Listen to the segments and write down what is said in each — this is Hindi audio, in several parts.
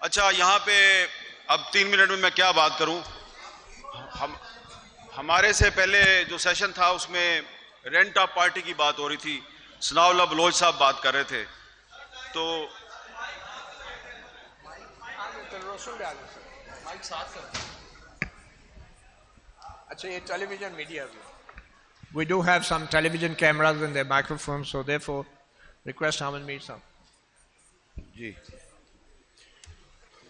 अच्छा, यहाँ पे अब 3 मिनट में मैं क्या बात करूं। हम हमारे से पहले जो सेशन था उसमें रेंट ऑफ पार्टी की बात हो रही थी, सनाउल्लाह बलोच साहब बात कर रहे थे। तो अच्छा, ये टेलीविजन मीडिया भी, we do have some television cameras and their microphones, so therefore request Ahmed Mir साहब। जी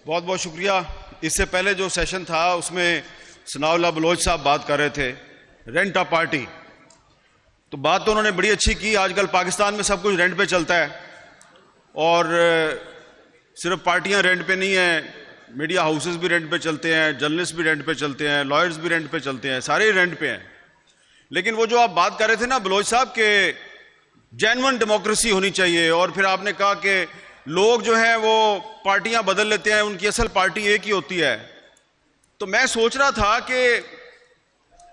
बहुत बहुत शुक्रिया। इससे पहले जो सेशन था उसमें सनाउल्लाह बलोच साहब बात कर रहे थे रेंट ऑफ पार्टी। तो बात तो उन्होंने बड़ी अच्छी की। आजकल पाकिस्तान में सब कुछ रेंट पे चलता है और सिर्फ पार्टियां रेंट पे नहीं है, मीडिया हाउसेस भी रेंट पे चलते हैं, जर्नलिस्ट भी रेंट पे चलते हैं, लॉयर्स भी रेंट पे चलते हैं, सारे रेंट पे हैं। लेकिन वो जो आप बात कर रहे थे ना बलोच साहब के जेन्युइन डेमोक्रेसी होनी चाहिए, और फिर आपने कहा कि लोग जो हैं वो पार्टियां बदल लेते हैं, उनकी असल पार्टी एक ही होती है। तो मैं सोच रहा था कि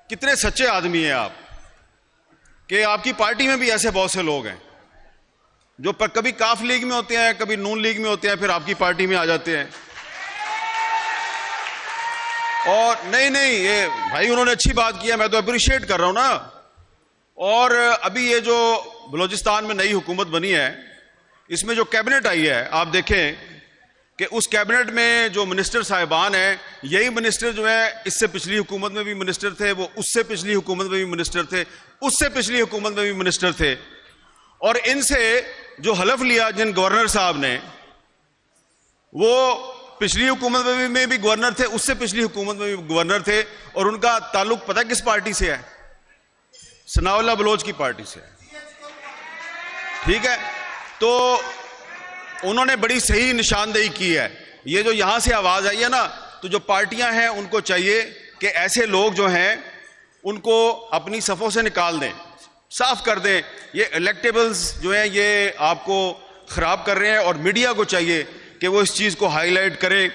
कितने सच्चे आदमी हैं आप, कि आपकी पार्टी में भी ऐसे बहुत से लोग हैं जो कभी काफ लीग में होते हैं, कभी नून लीग में होते हैं, फिर आपकी पार्टी में आ जाते हैं। और नहीं ये भाई उन्होंने अच्छी बात किया, मैं तो अप्रिशिएट कर रहा हूं ना। और अभी ये जो बलूचिस्तान में नई हुकूमत बनी है, इसमें जो कैबिनेट आई है, आप देखें कि उस कैबिनेट में जो मिनिस्टर साहिबान हैं, यही मिनिस्टर जो है इससे पिछली हुकूमत में भी मिनिस्टर थे, वो उससे पिछली हुकूमत में भी मिनिस्टर थे, उससे पिछली हुकूमत में भी मिनिस्टर थे। और इनसे जो हलफ लिया जिन गवर्नर साहब ने, वो पिछली हुकूमत में भी गवर्नर थे, उससे पिछली हुकूमत में भी गवर्नर थे, और उनका ताल्लुक पता किस पार्टी से है? सनाउल्लाह बलोच की पार्टी से। ठीक है, तो उन्होंने बड़ी सही निशानदेही की है। ये जो यहां से आवाज आई है ना, तो जो पार्टियां हैं उनको चाहिए कि ऐसे लोग जो हैं उनको अपनी सफों से निकाल दें, साफ कर दें। ये इलेक्टेबल्स जो हैं ये आपको खराब कर रहे हैं, और मीडिया को चाहिए कि वो इस चीज को हाईलाइट करे।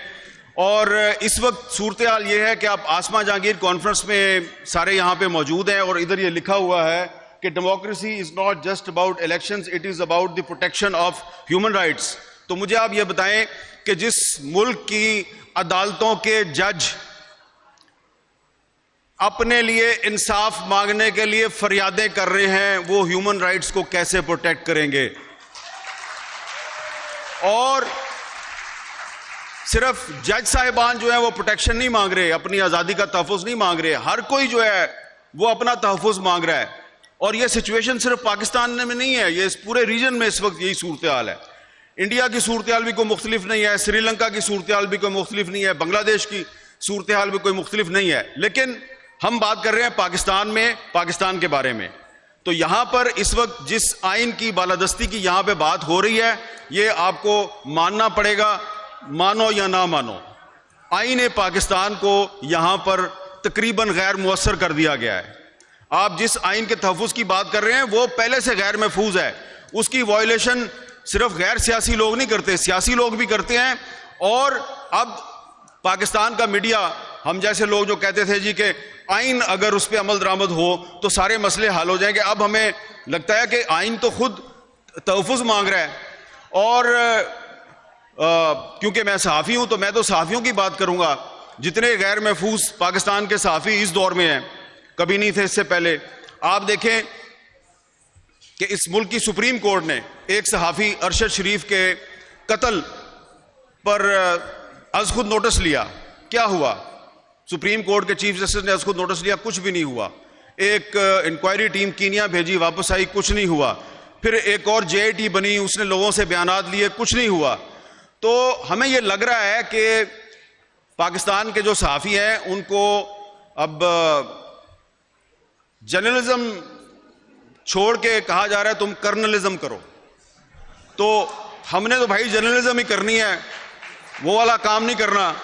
और इस वक्त सूरत हाल ये है कि आप आसमा जहांगीर कॉन्फ्रेंस में सारे यहां पे मौजूद हैं, और इधर ये लिखा हुआ है कि democracy is not just about elections, it is about the protection of human rights. तो मुझे आप ये बताएं कि जिस मुल्क की अदालतों के जज अपने लिए इंसाफ मांगने के लिए फरियादें कर रहे हैं, वो ह्यूमन राइट्स को कैसे प्रोटेक्ट करेंगे? और सिर्फ जज साहिबान जो है वो प्रोटेक्शन नहीं मांग रहे, अपनी आजादी का तहफ़्फ़ुज़ नहीं मांग रहे, हर कोई जो है वो अपना तहफ़्फ़ुज़ मांग रहा है। और ये सिचुएशन सिर्फ पाकिस्तान में नहीं है, ये इस पूरे रीजन में इस वक्त यही सूरत हाल है। इंडिया की सूरत हाल भी कोई मुख्तलिफ नहीं है, श्रीलंका की सूरत हाल भी कोई मुख्तलिफ नहीं है, बांग्लादेश की सूरत हाल भी कोई मुख्तलिफ नहीं है। लेकिन हम बात कर रहे हैं पाकिस्तान में, पाकिस्तान के बारे में। तो यहां पर इस वक्त जिस आइन की बालादस्ती की यहां पे बात हो रही है, ये आपको मानना पड़ेगा, मानो या ना मानो। आइन पाकिस्तान को यहां पर तकरीबन गैर मुअस्सर कर दिया गया है। आप जिस आइन के तहफ़्फ़ुज़ की बात कर रहे हैं वो पहले से गैर महफूज है। उसकी वायलेशन सिर्फ गैर सियासी लोग नहीं करते, सियासी लोग भी करते हैं। और अब पाकिस्तान का मीडिया, हम जैसे लोग जो कहते थे जी कि आइन अगर उस पर अमल दरामद हो तो सारे मसले हल हो जाएंगे, अब हमें लगता है कि आइन तो खुद तहफ़्फ़ुज़ मांग रहा है। और क्योंकि मैं सहाफ़ी हूं तो मैं तो सहाफ़ियों की बात करूंगा। जितने गैर महफूज पाकिस्तान के सहाफ़ी इस दौर में हैं, कभी नहीं थे इससे पहले। आप देखें कि इस मुल्क की सुप्रीम कोर्ट ने एक सहाफ़ी अरशद शरीफ के कत्ल पर अज़ खुद नोटिस लिया। क्या हुआ? सुप्रीम कोर्ट के चीफ जस्टिस ने अज़ खुद नोटिस लिया, कुछ भी नहीं हुआ। एक इंक्वायरी टीम कीनिया भेजी, वापस आई, कुछ नहीं हुआ। फिर एक और JIT बनी, उसने लोगों से बयानात लिए, कुछ नहीं हुआ। तो हमें यह लग रहा है कि पाकिस्तान के जो सहाफ़ी हैं उनको अब जर्नलिज्म छोड़ के कहा जा रहा है तुम कर्नलिज्म करो। तो हमने तो भाई जर्नलिज्म ही करनी है, वो वाला काम नहीं करना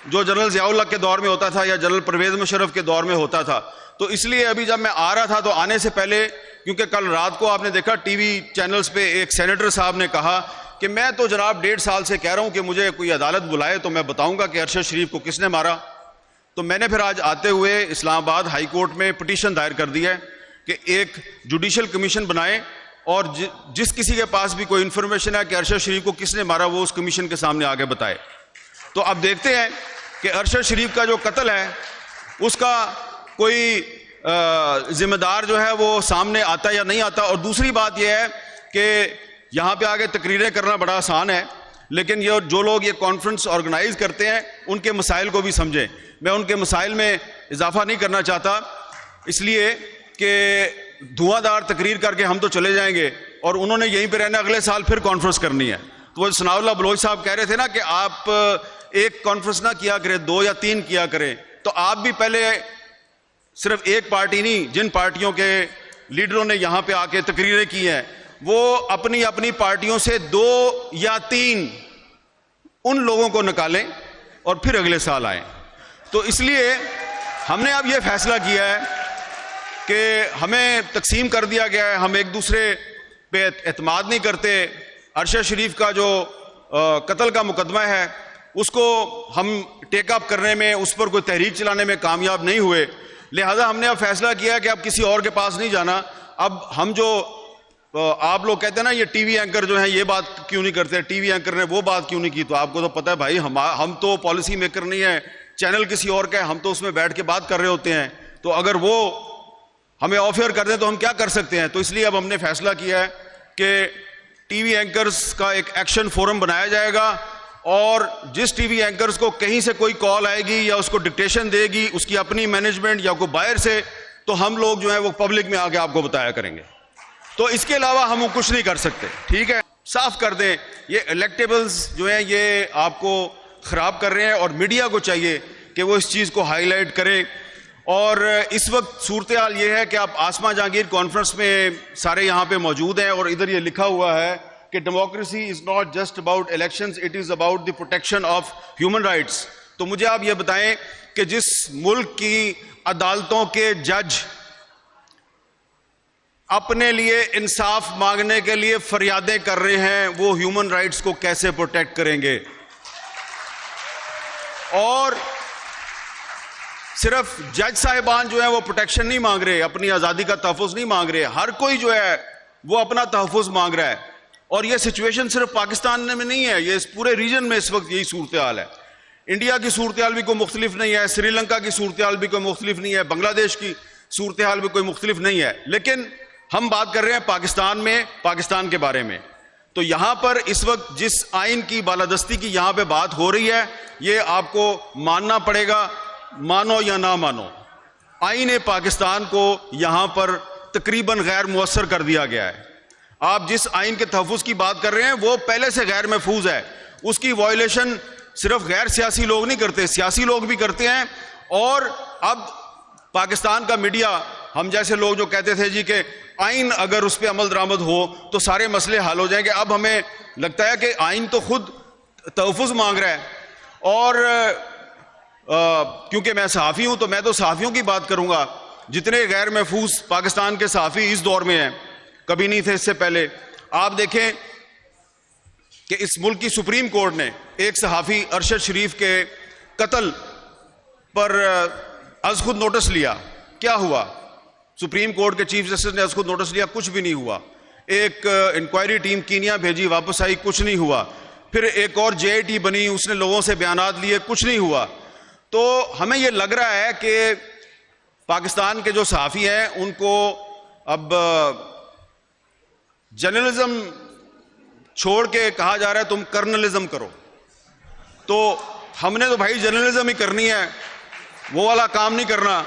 जो जनरल ज़ियाउल हक के दौर में होता था या जनरल परवेज़ मुशर्रफ के दौर में होता था। तो इसलिए अभी जब मैं आ रहा था तो आने से पहले, क्योंकि कल रात को आपने देखा टीवी चैनल्स पे एक सेनेटर साहब ने कहा कि मैं तो जनाब 1.5 साल से कह रहा हूं कि मुझे कोई अदालत बुलाए तो मैं बताऊंगा कि अरशद शरीफ को किसने मारा। तो मैंने फिर आज आते हुए इस्लामाबाद हाई कोर्ट में पिटीशन दायर कर दी है कि एक जुडिशल कमीशन बनाए, और जिस किसी के पास भी कोई इंफॉर्मेशन है कि अरशद शरीफ को किसने मारा वो उस कमीशन के सामने आगे बताए। तो अब देखते हैं कि अरशद शरीफ का जो कत्ल है उसका कोई जिम्मेदार जो है वो सामने आता या नहीं आता। और दूसरी बात यह है कि यहाँ पे आगे तकरीरें करना बड़ा आसान है, लेकिन ये जो लोग ये कॉन्फ्रेंस ऑर्गेनाइज करते हैं उनके मसाइल को भी समझें। मैं उनके मसाइल में इजाफा नहीं करना चाहता, इसलिए कि धुआंधार तकरीर करके हम तो चले जाएंगे और उन्होंने यहीं पे रहना, अगले साल फिर कॉन्फ्रेंस करनी है। तो वो सनाउल्लाह बलोच साहब कह रहे थे ना कि आप एक कॉन्फ्रेंस ना किया करें, 2 या 3 किया करें। तो आप भी पहले सिर्फ एक पार्टी नहीं, जिन पार्टियों के लीडरों ने यहां पे आके तकरीरें की हैं, वो अपनी अपनी पार्टियों से 2 या 3 उन लोगों को निकालें और फिर अगले साल आए। तो इसलिए हमने अब यह फैसला किया है कि हमें तकसीम कर दिया गया है, हम एक दूसरे पे एतमाद नहीं करते। अरशद शरीफ का जो कत्ल का मुकदमा है उसको हम टेकअप करने में, उस पर कोई तहरीक चलाने में कामयाब नहीं हुए, लिहाजा हमने अब फैसला किया कि अब किसी और के पास नहीं जाना। अब हम जो आप लोग कहते हैं ना ये टीवी एंकर जो है ये बात क्यों नहीं करते, टीवी एंकर ने वो बात क्यों नहीं की, तो आपको तो पता है भाई हम तो पॉलिसी मेकर नहीं है, चैनल किसी और का है, हम तो उसमें बैठ के बात कर रहे होते हैं। तो अगर वो हमें ऑफर कर दें तो हम क्या कर सकते हैं। तो इसलिए अब हमने फैसला किया है कि टीवी एंकर्स का एक एक्शन फोरम बनाया जाएगा और जिस टीवी एंकर्स को कहीं से कोई कॉल आएगी या उसको डिक्टेशन देगी उसकी अपनी मैनेजमेंट या कोई बाहर से, तो हम लोग जो है वो पब्लिक में आके आपको बताया करेंगे। तो इसके अलावा हम कुछ नहीं कर सकते, ठीक है। साफ कर दें, ये इलेक्टेबल्स जो है ये आपको खराब कर रहे हैं और मीडिया को चाहिए कि वो इस चीज़ को हाईलाइट करे। और इस वक्त सूरत हाल ये है कि आप आसमा जहांगीर कॉन्फ्रेंस में सारे यहाँ पे मौजूद हैं और इधर ये लिखा हुआ है कि democracy is not just about elections, it is about the protection of human rights. तो मुझे आप ये बताएं कि जिस मुल्क की अदालतों के जज अपने लिए इंसाफ मांगने के लिए फरियादें कर रहे हैं, वो ह्यूमन राइट्स को कैसे प्रोटेक्ट करेंगे। और सिर्फ जज साहिबान जो है वो प्रोटेक्शन नहीं मांग रहे, अपनी आज़ादी का तहफ़्फ़ुज़ नहीं मांग रहे, हर कोई जो है वो अपना तहफ़्फ़ुज़ मांग रहा है। और ये सिचुएशन सिर्फ पाकिस्तान में नहीं है, ये इस पूरे रीजन में इस वक्त यही सूरत हाल है। इंडिया की सूरत हाल भी कोई मुख्तलिफ नहीं है, श्रीलंका की सूरत हाल भी कोई मुख्तलिफ नहीं है, बांग्लादेश की सूरत हाल भी कोई मुख्तलिफ नहीं है, लेकिन हम बात कर रहे हैं पाकिस्तान में, पाकिस्तान के बारे में। तो यहाँ पर इस वक्त जिस आइन की बालादस्ती की यहाँ पे बात हो रही है, ये आपको मानना पड़ेगा, मानो या ना मानो। आइन पाकिस्तान को यहाँ पर तकरीबन गैर मुअस्सर कर दिया गया है। आप जिस आइन के तहफ़्फ़ुज़ की बात कर रहे हैं वो पहले से गैर महफूज है, उसकी वायलेशन सिर्फ गैर सियासी लोग नहीं करते, सियासी लोग भी करते हैं। और अब पाकिस्तान का मीडिया, हम जैसे लोग जो कहते थे जी कि आइन अगर उस पर अमल दरामद हो तो सारे मसले हल हो जाएंगे, अब हमें लगता है कि आइन तो खुद तहफ़्फ़ुज़ मांग रहा है। और क्योंकि मैं सहाफ़ी हूं तो मैं तो सहाफ़ियों की बात करूंगा। जितने गैर महफूज पाकिस्तान के सहाफ़ी इस दौर में हैं, कभी नहीं थे इससे पहले। आप देखें कि इस मुल्क की सुप्रीम कोर्ट ने एक सहाफ़ी अरशद शरीफ के कत्ल पर अज़ खुद नोटिस लिया। क्या हुआ? सुप्रीम कोर्ट के चीफ जस्टिस ने अज़ खुद नोटिस लिया, कुछ भी नहीं हुआ। एक इंक्वायरी टीम कीनिया भेजी, वापस आई, कुछ नहीं हुआ। फिर एक और JIT बनी, उसने लोगों से बयानात लिए, कुछ नहीं हुआ। तो हमें यह लग रहा है कि पाकिस्तान के जो सहाफ़ी हैं उनको अब जर्नलिज्म छोड़ के कहा जा रहा है तुम कर्नलिज्म करो। तो हमने तो भाई जर्नलिज्म ही करनी है, वो वाला काम नहीं करना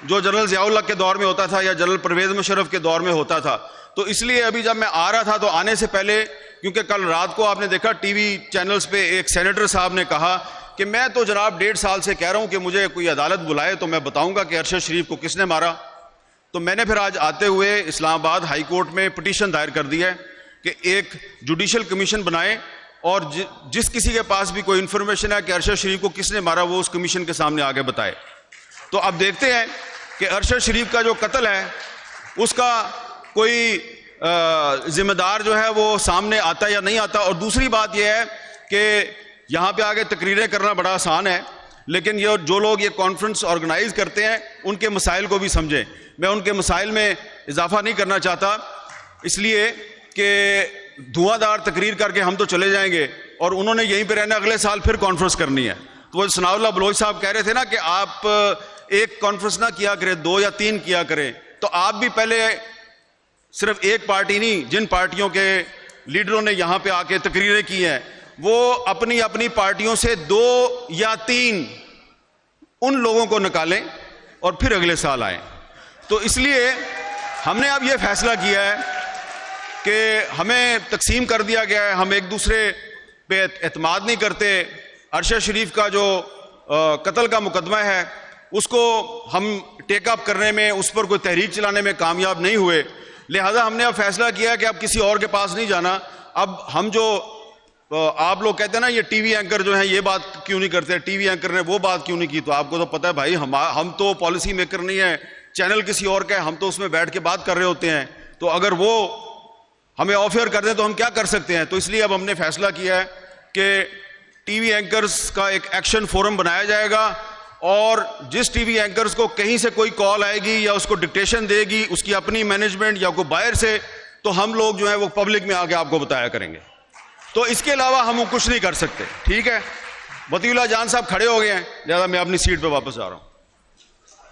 जो जनरल ज़ियाउल हक के दौर में होता था या जनरल परवेज़ मुशर्रफ के दौर में होता था। तो इसलिए अभी जब मैं आ रहा था तो आने से पहले, क्योंकि कल रात को आपने देखा टीवी चैनल्स पे एक सेनेटर साहब ने कहा कि मैं तो जनाब 1.5 साल से कह रहा हूं कि मुझे कोई अदालत बुलाए तो मैं बताऊंगा कि अरशद शरीफ को किसने मारा। तो मैंने फिर आज आते हुए इस्लामाबाद हाई कोर्ट में पिटीशन दायर कर दी है कि एक जुडिशल कमीशन बनाए और जिस किसी के पास भी कोई इंफॉर्मेशन है कि अरशद शरीफ को किसने मारा वो उस कमीशन के सामने आगे बताए। तो अब देखते हैं कि अरशद शरीफ का जो कत्ल है उसका कोई जिम्मेदार जो है वो सामने आता या नहीं आता। और दूसरी बात यह है कि यहाँ पे आगे तकरीरें करना बड़ा आसान है, लेकिन ये जो लोग ये कॉन्फ्रेंस ऑर्गेनाइज करते हैं उनके मसाइल को भी समझें। मैं उनके मसाइल में इजाफा नहीं करना चाहता, इसलिए कि धुआंधार तकरीर करके हम तो चले जाएंगे और उन्होंने यहीं पे रहना, अगले साल फिर कॉन्फ्रेंस करनी है। तो वो सनाउल्लाह बलोच साहब कह रहे थे ना कि आप एक कॉन्फ्रेंस ना किया करें, 2 या 3 किया करें। तो आप भी पहले सिर्फ एक पार्टी नहीं, जिन पार्टियों के लीडरों ने यहां पे आके तकरीरें की हैं, वो अपनी अपनी पार्टियों से 2 या 3 उन लोगों को निकालें और फिर अगले साल आए। तो इसलिए हमने अब यह फैसला किया है कि हमें तकसीम कर दिया गया है, हम एक दूसरे पे एतमाद नहीं करते। अरशद शरीफ का जो कत्ल का मुकदमा है उसको हम टेकअप करने में, उस पर कोई तहरीक चलाने में कामयाब नहीं हुए, लिहाजा हमने अब फैसला किया कि अब किसी और के पास नहीं जाना। अब हम जो आप लोग कहते हैं ना ये टीवी एंकर जो है ये बात क्यों नहीं करते, टीवी एंकर ने वो बात क्यों नहीं की, तो आपको तो पता है भाई हम तो पॉलिसी मेकर नहीं है, चैनल किसी और का है, हम तो उसमें बैठ के बात कर रहे होते हैं। तो अगर वो हमें ऑफर कर दें तो हम क्या कर सकते हैं। तो इसलिए अब हमने फैसला किया है कि टीवी एंकर्स का एक एक्शन फोरम बनाया जाएगा और जिस टीवी एंकर्स को कहीं से कोई कॉल आएगी या उसको डिक्टेशन देगी उसकी अपनी मैनेजमेंट या कोई बाहर से, तो हम लोग जो है वो पब्लिक में आके आपको बताया करेंगे। तो इसके अलावा हम कुछ नहीं कर सकते। ठीक है, बतीउल्लाह जान साहब खड़े हो गए हैं, लिहाजा मैं अपनी सीट पे वापस आ रहा हूं।